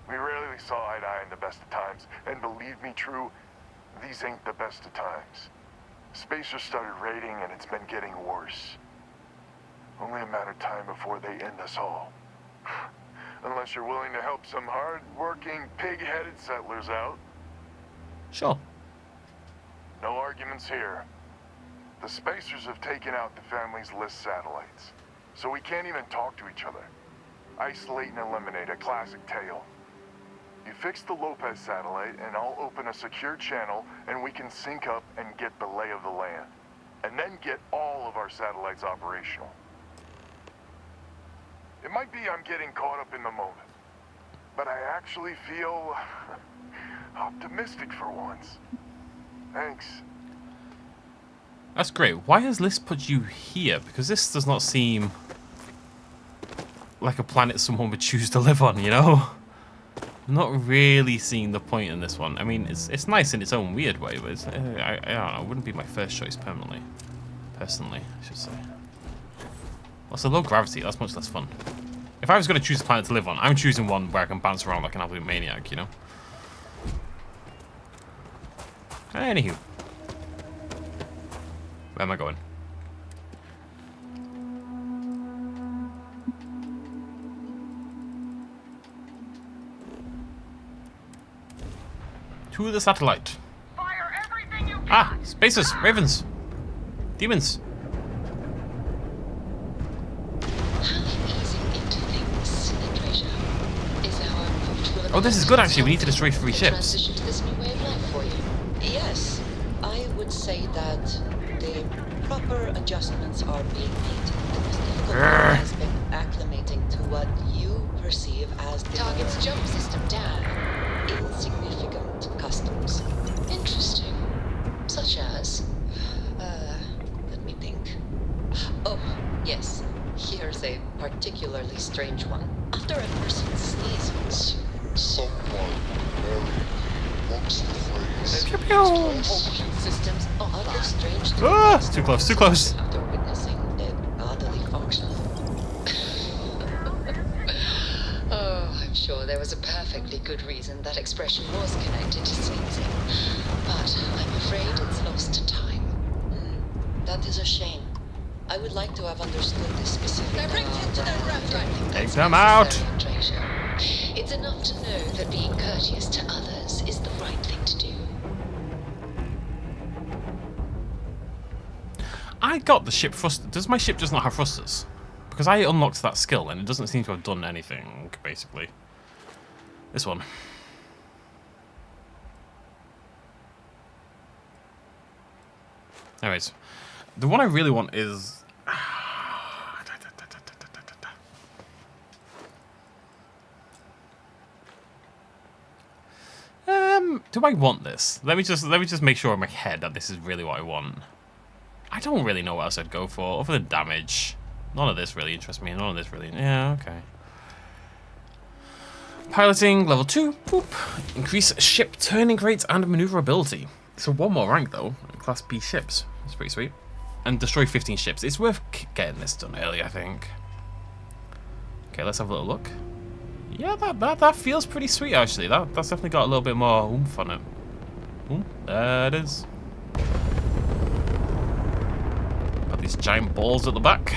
We rarely saw eye to eye in the best of times, and believe me, True, these ain't the best of times. Spacers started raiding, and it's been getting worse. Only a matter of time before they end us all. Unless you're willing to help some hard-working, pig-headed settlers out. Sure. No arguments here. The Spacers have taken out the family's list satellites, so we can't even talk to each other. Isolate and eliminate, a classic tale. You fix the Lopez satellite, and I'll open a secure channel, and we can sync up and get the lay of the land. And then get all of our satellites operational. It might be I'm getting caught up in the moment, but I actually feel optimistic for once. Thanks. That's great. Why has Liz put you here? Because this does not seem like a planet someone would choose to live on, you know? I'm not really seeing the point in this one. I mean, it's nice in its own weird way, but it's, I don't know, it wouldn't be my first choice permanently. Personally, I should say. Also, low gravity, that's much less fun. If I was going to choose a planet to live on, I'm choosing one where I can bounce around like an absolute maniac, you know? Anywho. Where am I going? To the satellite. Fire everything you can. Ah, spacers, ravens, demons. Oh, this is good actually. We need to destroy 3 ships. Transition to this new way of life for you. Yes, I would say that the proper adjustments are being made. The most difficult part has been acclimating to what you perceive as the target's jump system down. Insignificant customs. Interesting. Such as, let me think. Oh, yes. Here's a particularly strange one. After a person sneezes, someone very looks the phrase. Systems are other strange. Ah, it's too close, too close. After witnessing a bodily function. Oh, I'm sure there was a perfectly good reason that expression was connected to sneezing, but I'm afraid it's lost to time. That is a shame. I would like to have understood this specific. Take them out. It's enough to know that being courteous to others is the right thing to do. I got the ship thruster. Does my ship just not have thrusters? Because I unlocked that skill and it doesn't seem to have done anything, basically. This one. Anyways, the one I really want is... do I want this? Let me just make sure in my head that this is really what I want. I don't really know what else I'd go for, other than damage. None of this really interests me. None of this really... Yeah, okay. Piloting, level 2. Boop. Increase ship turning rates and maneuverability. So 1 more rank, though. Class B ships. That's pretty sweet. And destroy 15 ships. It's worth getting this done early, I think. Okay, let's have a little look. Yeah, that feels pretty sweet actually. That's definitely got a little bit more oomph on it. Ooh, there it is. Got these giant balls at the back.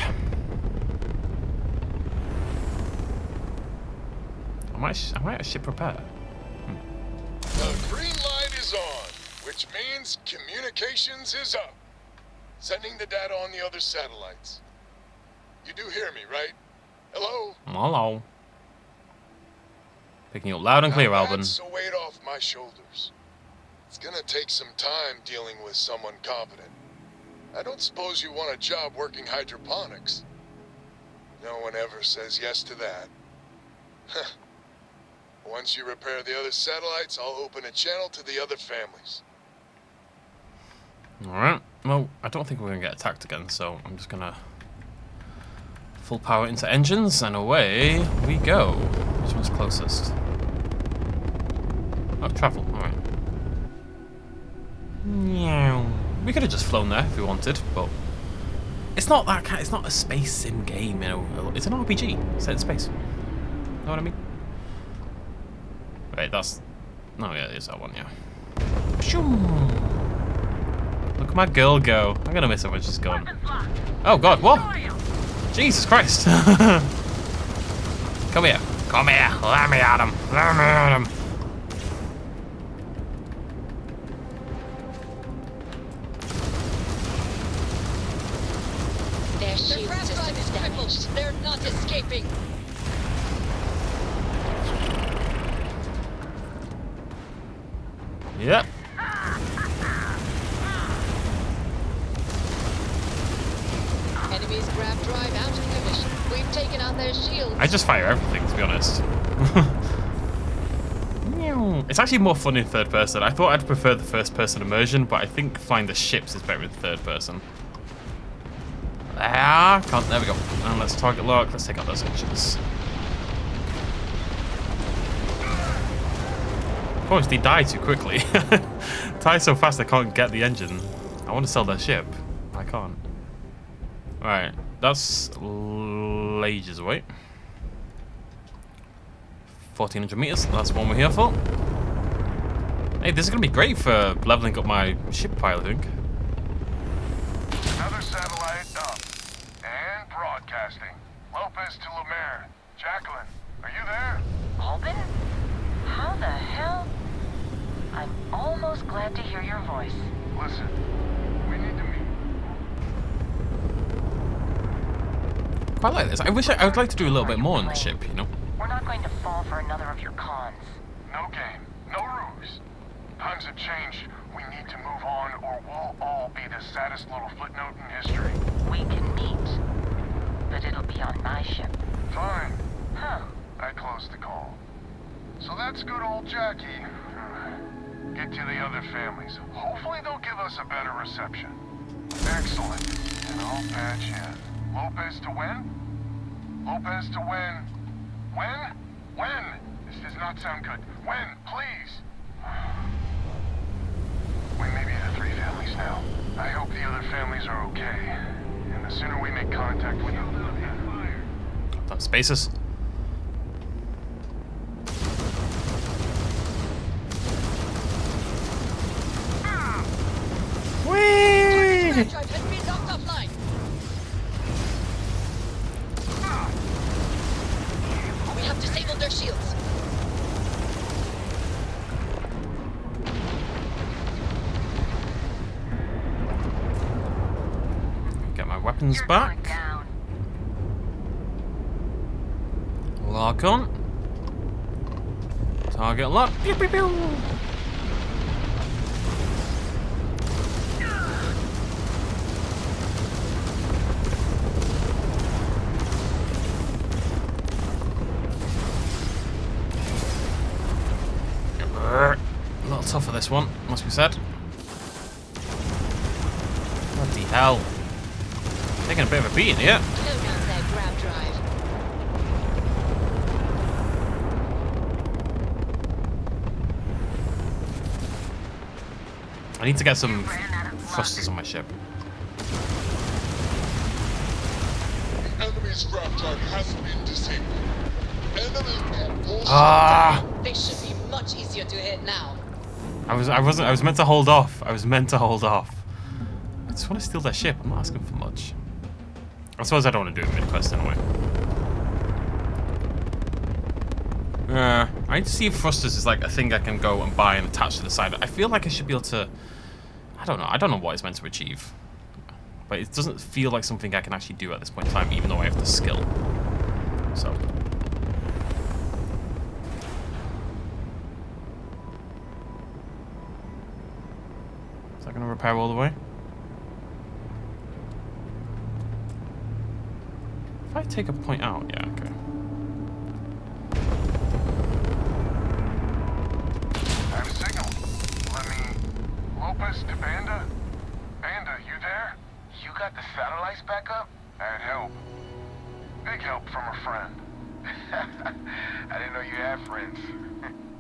I might ship repair. The green light is on, which means communications is up. Sending the data on the other satellites. You do hear me, right? Hello? Hello. Picking up loud and clear, Albin. That's a weight off my shoulders. It's gonna take some time dealing with someone competent. I don't suppose you want a job working hydroponics. No one ever says yes to that. Once you repair the other satellites, I'll open a channel to the other families. Alright. Well, I don't think we're going to get attacked again, so I'm just going to full power into engines, and away we go. Which one's closest? Oh, travel. Alright. We could have just flown there if we wanted, but it's not that kind. It's not a space sim game, you know. It's an RPG set in space. Know what I mean? Right, that's... No, yeah, it is that one, yeah. Look at my girl go. I'm gonna miss her when she's gone. Oh god, what? Jesus Christ. Come here. Come here. Let me at him. Let me at him. Their shield system is damaged. They're not escaping. Yep. Enemy's grav drive out of commission. We've taken out their shields. I just fire everything, to be honest. It's actually more fun in third person. I thought I'd prefer the first person immersion, but I think flying the ships is better in third person. There we go. And let's target lock. Let's take out those engines. Of course, they die too quickly. Die so fast I can't get the engine. I want to sell their ship. I can't. Alright, that's ages away. 1400 meters, that's what we're here for. Hey, this is going to be great for leveling up my ship pile, I think. Another satellite up. And broadcasting. Lopez to Lemaire. Jacqueline, are you there? Albin? How the hell? I'm almost glad to hear your voice. Listen, we need to meet. Quite like this. I would like to do a little bit more on the ship, you know? We're not going to fall for another of your cons. No game, no ruse. Times have changed. We need to move on, or we'll all be the saddest little footnote in history. We can meet, but it'll be on my ship. Fine. Huh. I closed the call. So that's good old Jackie. Get to the other families. Hopefully they'll give us a better reception. Excellent. And I'll patch in. Lopez to when? Lopez to when? When? When? This does not sound good. When? Please. We may be the 3 families now. I hope the other families are okay. And the sooner we make contact with them, the better. That spaces. Whee! We have disabled their shields. Get my weapons back. Lock on. Target lock. Pew, pew, pew. A little tougher this one, must be said. Bloody hell. Taking a bit of a beating here. Close down their grab drive. I need to get some thrusters on my ship. The enemy's grab drive has been disabled. Enemy Ah! They should be much easier to hit now. I was meant to hold off. I was meant to hold off. I just want to steal their ship. I'm not asking for much. I suppose I don't want to do it mid-quest anyway. I need to see if thrusters is like a thing I can go and buy and attach to the side. I feel like I should be able to... I don't know what it's meant to achieve. But it doesn't feel like something I can actually do at this point in time, even though I have the skill. So... is that going to repair all the way? If I take a point out, yeah, okay. I have a signal. Let me... Lopez to Banda? Banda, you there? You got the satellites back up? I had help. Big help from a friend. I didn't know you had friends.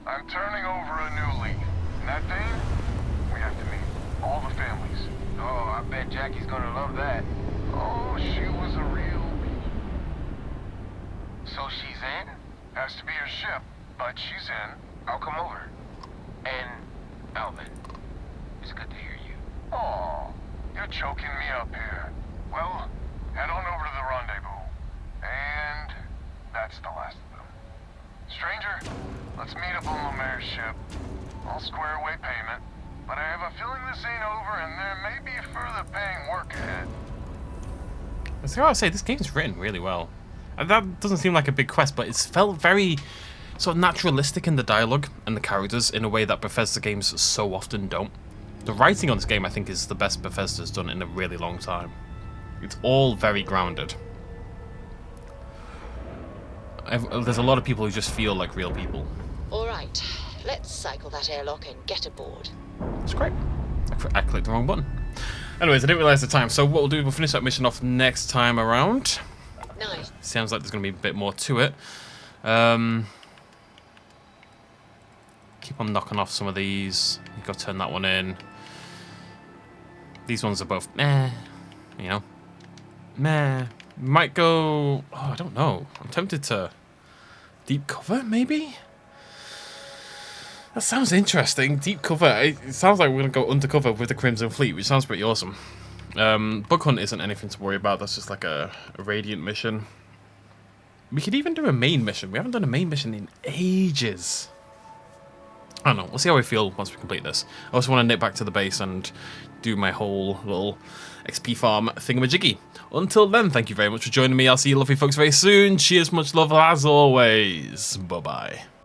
I'm turning over a new leaf. And that thing, we have to meet. All the families. Oh, I bet Jackie's gonna love that. Oh, she was a real... So she's in? Has to be her ship, but she's in. I'll come over. And Alvin, it's good to hear you. Oh, you're choking me up here. Well, head on over to the rendezvous. And that's the last of them. Stranger, let's meet up on Lemaire's ship. I'll square away payment, but I have a feeling this ain't over and there may be further paying work ahead. That's what I say, this game's written really well. And that doesn't seem like a big quest, but it's felt very sort of naturalistic in the dialogue and the characters in a way that Bethesda games so often don't. The writing on this game, I think, is the best Bethesda's done in a really long time. It's all very grounded. There's a lot of people who just feel like real people. Alright, let's cycle that airlock and get aboard. That's great. I clicked the wrong button. Anyways, I didn't realize the time, so what we'll do, we'll finish that mission off next time around. Nice. Sounds like there's going to be a bit more to it. Keep on knocking off some of these. You've got to turn that one in. These ones are both meh. You know? Meh. Might go... oh, I don't know. I'm tempted to... deep cover, maybe? That sounds interesting. Deep cover. It sounds like we're going to go undercover with the Crimson Fleet, which sounds pretty awesome. Bug Hunt isn't anything to worry about. That's just like a Radiant mission. We could even do a main mission. We haven't done a main mission in ages. I don't know. We'll see how we feel once we complete this. I also want to nip back to the base and do my whole little XP farm thingamajiggy. Until then, thank you very much for joining me. I'll see you lovely folks very soon. Cheers, much love as always. Bye-bye.